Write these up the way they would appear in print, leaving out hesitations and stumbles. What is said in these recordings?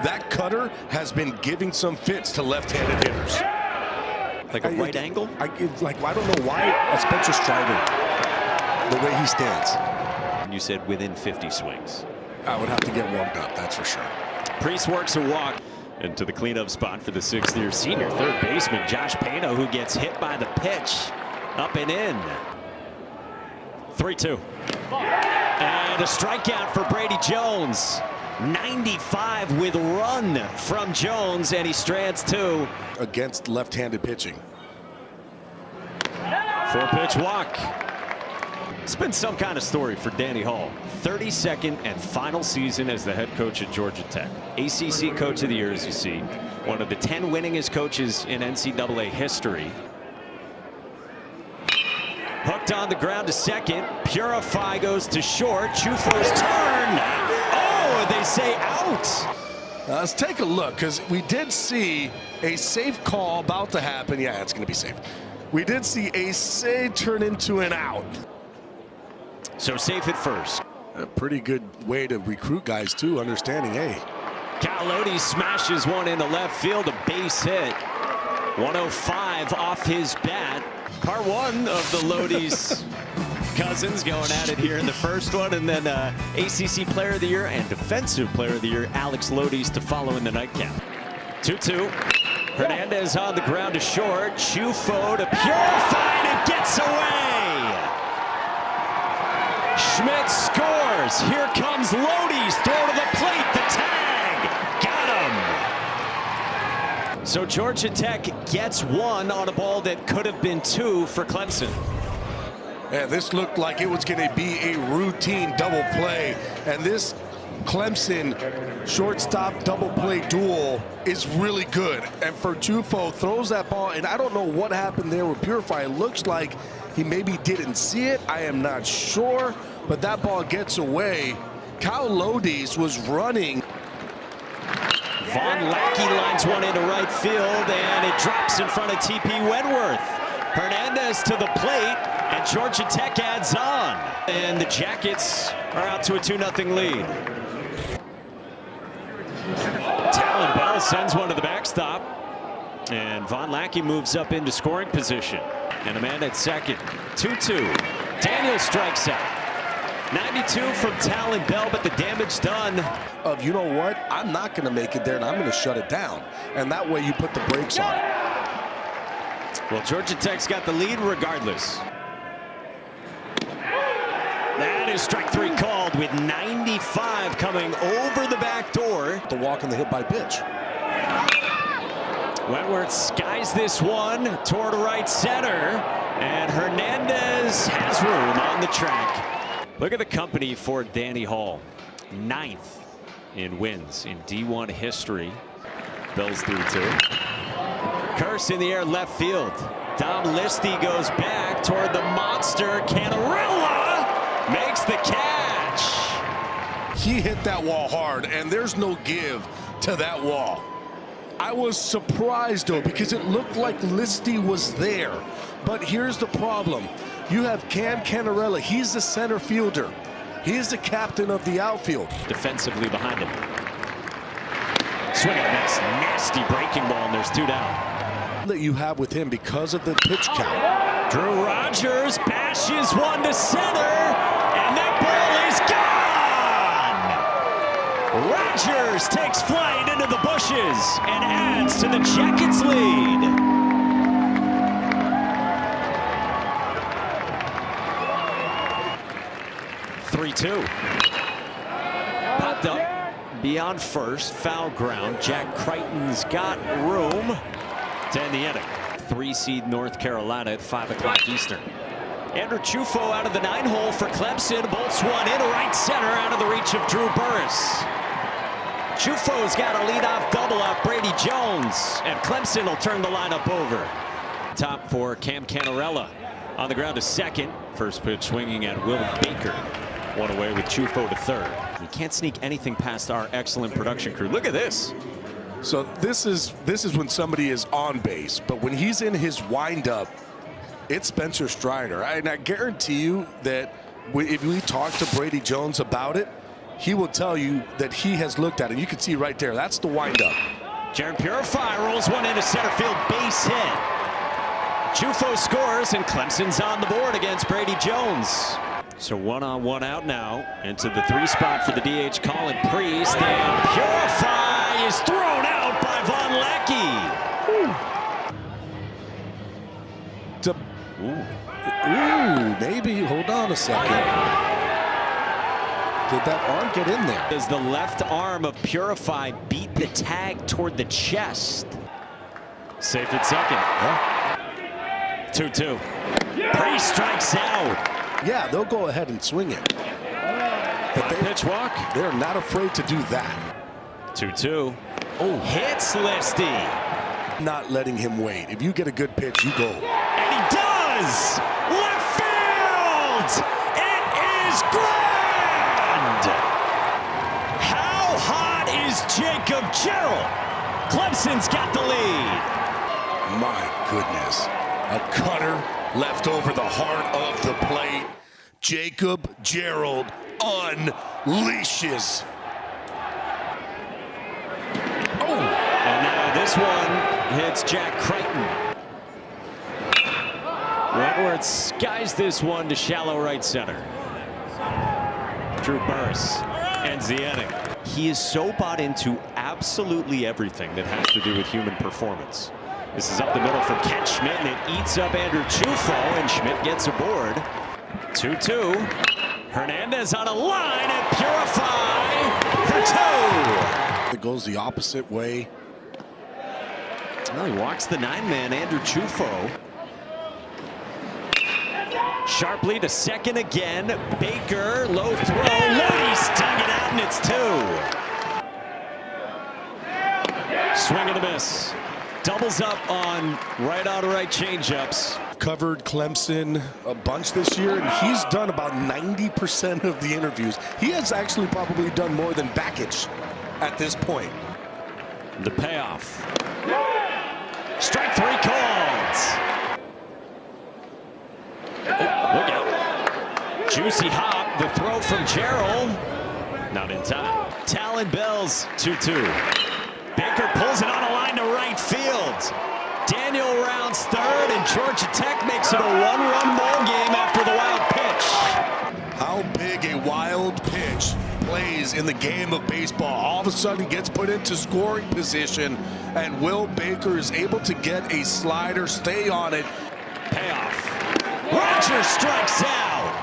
That cutter has been giving some fits to left-handed hitters. Like a right angle? I don't know why a Spencer Strider, the way he stands. And you said within 50 swings. I would have to get warmed up, that's for sure. Priest works a walk into the cleanup spot for the sixth-year senior third baseman Josh Pano, who gets hit by the pitch up and in. 3-2. And a strikeout for Brady Jones. 95 with run from Jones, and he strands two. Against left-handed pitching. 4-pitch walk. It's been some kind of story for Danny Hall. 32nd and final season as the head coach at Georgia Tech. ACC Coach of the Year, as you see. One of the 10 winningest coaches in NCAA history. Hooked on the ground to second. Purify goes to short. Chufo's turn. Oh, they say out. Let's take a look, because we did see a safe call about to happen. Yeah, it's going to be safe. We did see a save turn into an out. So safe at first. A pretty good way to recruit guys, too, understanding, hey. Lodi smashes one into left field, a base hit. 105 off his bat. Part one of the Lodi's cousins going at it here in the first one, and then ACC Player of the Year and Defensive Player of the Year Alex Lodi's to follow in the nightcap. 2-2. Hernandez on the ground to short. Chufo to Purify, and it gets away. Schmidt scores. Here comes Lodi's throw to the plate. The tag. Got him. So Georgia Tech gets one on a ball that could have been two for Clemson. Yeah, this looked like it was going to be a routine double play, and this Clemson shortstop double play duel is really good. And for Chufo throws that ball, and I don't know what happened there with Purify. It looks like he maybe didn't see it. I am not sure, but that ball gets away. Kyle Lodi's was running. Von Lackey lines one into right field, and it drops in front of TP Wentworth. Hernandez to the plate, and Georgia Tech adds on. And the Jackets are out to a 2-0 lead. Talon Bell sends one to the backstop, and Von Lackey moves up into scoring position. And a man at second. 2-2. Daniel strikes out. 92 from Talon Bell, but the damage done. Of, you know what, I'm not going to make it there, and I'm going to shut it down. And that way you put the brakes on it. Well, Georgia Tech's got the lead regardless. That is strike three called with 95 coming over the back door. The walk and the hit by pitch. Wentworth skies this one toward right center, and Hernandez has room on the track. Look at the company for Danny Hall. 9th in wins in D1 history. Bell's 3-2. Curse in the air left field. Dom Listy goes back toward the monster. Canarella makes the catch. He hit that wall hard, and there's no give to that wall. I was surprised, though, because it looked like Listy was there. But here's the problem. You have Cam Canarella. He's the center fielder. He's the captain of the outfield. Defensively behind him. Swing and a miss. Nasty breaking ball, and there's two down. That you have with him because of the pitch count. Drew Rogers bashes one to center, and that ball is gone. Rogers takes flight into the bushes and adds to the Jackets' lead. Popped up beyond first, foul ground. Jack Crichton's got room to end the inning. 3-seed North Carolina at 5 o'clock Eastern. Andrew Chufo out of the 9-hole for Clemson. Bolts one into right center out of the reach of Drew Burris. Chufo's got a leadoff double off Brady Jones, and Clemson will turn the lineup over. Top for Cam Canarella on the ground to second. First pitch swinging at Will Baker. One away with Chufo to third. You can't sneak anything past our excellent production crew. Look at this. So this is when somebody is on base, but when he's in his windup, it's Spencer Strider. And I guarantee you that if we talk to Brady Jones about it, he will tell you that he has looked at it. You can see right there, that's the windup. Jaron Purify rolls one into center field, base hit. Chufo scores, and Clemson's on the board against Brady Jones. So 1-on-1 out now into the 3 spot for the DH Colin Priest, and Purify is thrown out by Von Leckie. Maybe, hold on a second. Did that arm get in there? As the left arm of Purify beat the tag toward the chest. Safe at second. Yeah. 2-2. Priest strikes out. Yeah, they'll go ahead and swing it. But Pitch walk. They're not afraid to do that. 2-2. Oh, hits Listy. Not letting him wait. If you get a good pitch, you go. And he does! Left field! It is grand! How hot is Jacob Gerald? Clemson's got the lead. My goodness. A cutter left over the heart of the plate. Jacob Gerald unleashes. Oh! And now this one hits Jack Crichton. Wentworth skies this one to shallow right center. Drew Burris ends the inning. He is so bought into absolutely everything that has to do with human performance. This is up the middle from Ken Schmidt, and it eats up Andrew Chufo, and Schmidt gets aboard. 2-2. Hernandez on a line at Purify for 2. It goes the opposite way. Well, he walks the 9-man, Andrew Chufo. Sharply to second again. Baker, low throw. Lody's dug it out, and it's 2. Swing and a miss. Doubles up on right on right changeups. Covered Clemson a bunch this year, and he's done about 90% of the interviews. He has actually probably done more than Bakich at this point. The payoff. Strike 3 called. Oh, look out. Juicy hop. The throw from Gerald. Not in time. Talon Bells 2-2. Baker pulls it on a line to right field. Daniel rounds third, and Georgia Tech makes it a 1-run ball game after the wild pitch. How big a wild pitch plays in the game of baseball. All of a sudden gets put into scoring position, and Will Baker is able to get a slider, stay on it. Payoff. Rogers strikes out.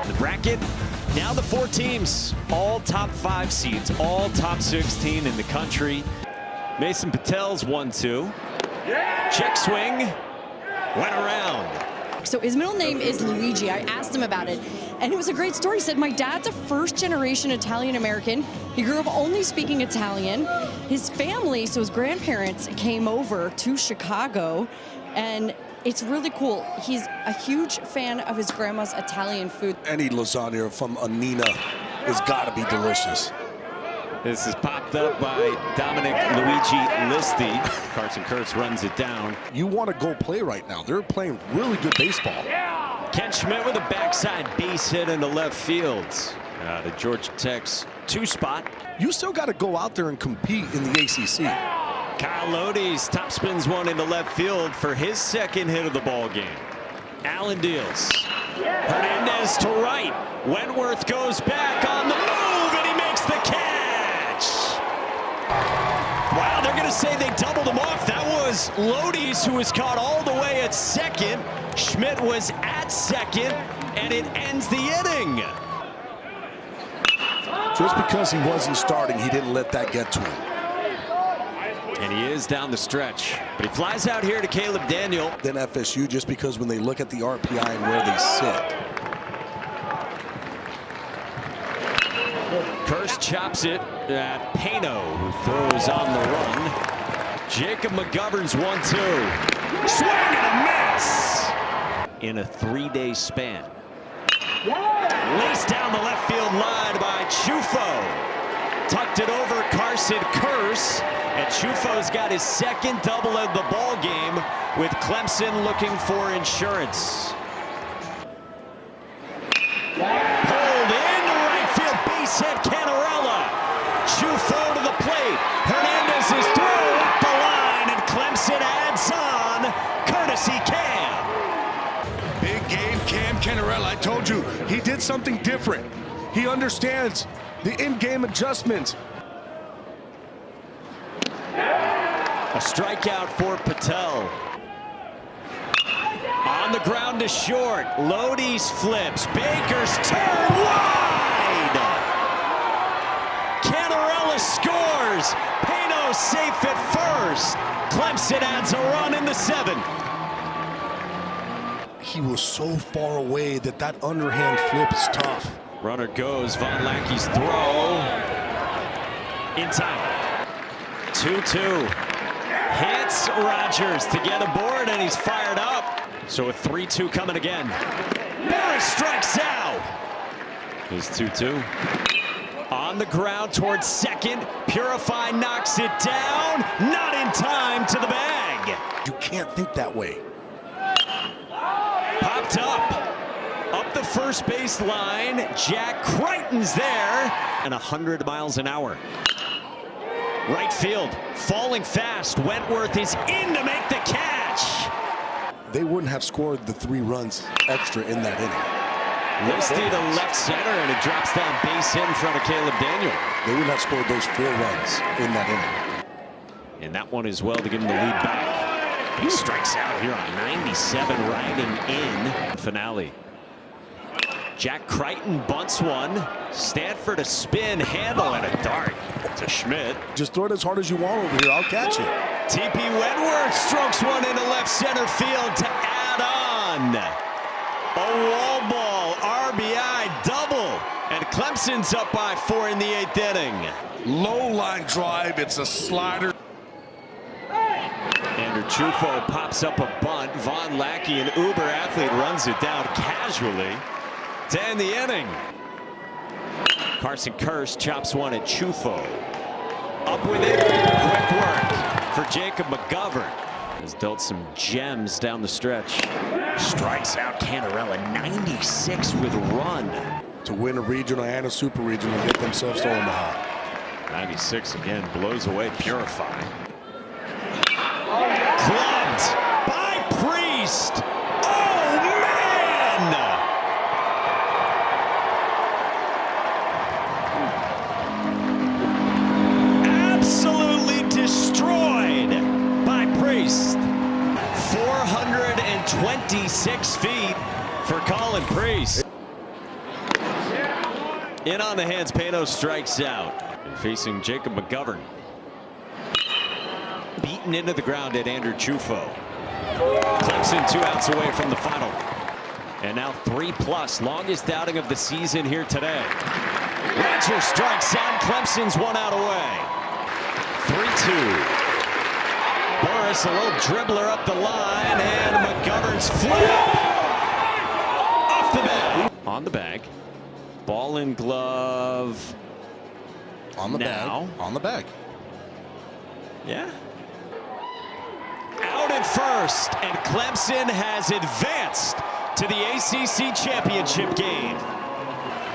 The bracket, now the 4 teams, all top 5 seeds, all top 16 in the country. Mason Patel's 1-2. Check swing. Went around. So his middle name is Luigi. I asked him about it, and it was a great story. He said, my dad's a first-generation Italian-American. He grew up only speaking Italian. His family, so his grandparents, came over to Chicago, and it's really cool. He's a huge fan of his grandma's Italian food. Any lasagna from Anina has got to be delicious. This is popped up by Dominic Luigi Listy. Carson Kurtz runs it down. You want to go play right now. They're playing really good baseball. Ken Schmidt with a backside base hit into left field. The Georgia Tech's 2 spot. You still got to go out there and compete in the ACC. Kyle Lody's top spins one into left field for his 2nd hit of the ball game. Allen deals. Hernandez to right. Wentworth goes back on the move, and he makes the catch. Wow, they're going to say they doubled him off. That was Lody's, who was caught all the way at 2nd. Schmidt was at 2nd, and it ends the inning. Just because he wasn't starting, he didn't let that get to him. And he is down the stretch, but he flies out here to Caleb Daniel. Then FSU, just because when they look at the RPI and where they sit. Kirst chops it at Pano, who throws on the run. Jacob McGovern's 1-2. Swing and a miss! In a 3-day span. Laced down the left field line by Chufo. Tucked it over Carson Kurtz. And Chufo's got his 2nd double of the ball game, with Clemson looking for insurance. Pulled into right field, base hit, Canarella. something different. He understands the in-game adjustments. A strikeout for Patel. On the ground to short. Lodi's flips. Baker's turn wide. Cantarella scores. Pano's safe at first. Clemson adds a run in the 7th. He was so far away that underhand flip is tough. Runner goes. Von Lackey's throw. In time. 2-2. Hits Rogers to get aboard, and he's fired up. So a 3-2 coming again. Barry strikes out. Here's 2-2. On the ground towards second. Purify knocks it down. Not in time to the bag. You can't think that way. Popped up. Up the first base line. Jack Crichton's there. And 100 miles an hour. Right field. Falling fast. Wentworth is in to make the catch. They wouldn't have scored the 3 runs extra in that inning. Listy to left center, and it drops down base hit in front of Caleb Daniel. They wouldn't have scored those 4 runs in that inning. And that one as well to give him the lead back. He strikes out here on 97, riding in finale. Jack Crichton bunts one. Stanford a spin, handle, and a dart to Schmidt. Just throw it as hard as you want over here. I'll catch it. TP Wentworth strokes one into left center field to add on. A wall ball, RBI double. And Clemson's up by 4 in the 8th inning. Low line drive. It's a slider. Andrew Chufo pops up a bunt. Von Lackey, an uber athlete, runs it down casually to end the inning. Carson Kirst chops one at Chufo. Up with it. Quick work for Jacob McGovern. Has dealt some gems down the stretch. Strikes out Cantarella, 96 with run. To win a regional and a super regional and get themselves to Omaha. 96 again, blows away Purify. Clubbed by Priest. Oh, man! Absolutely destroyed by Priest. 426 feet for Colin Priest. In on the hands, Pano strikes out. And facing Jacob McGovern. Beaten into the ground at Andrew Chufo. Clemson 2 outs away from the final. And now 3+, longest outing of the season here today. Rogers strikes out. Clemson's 1 out away. 3-2. Burris, a little dribbler up the line, and McGovern's flip. Off the bag. On the bag. Ball and glove. On the now. bag. On the bag. Yeah. Out at first, and Clemson has advanced to the ACC championship game.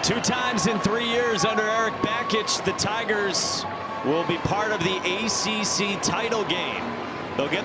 2 times in 3 years under Eric Bakich, the Tigers will be part of the ACC title game. They'll get the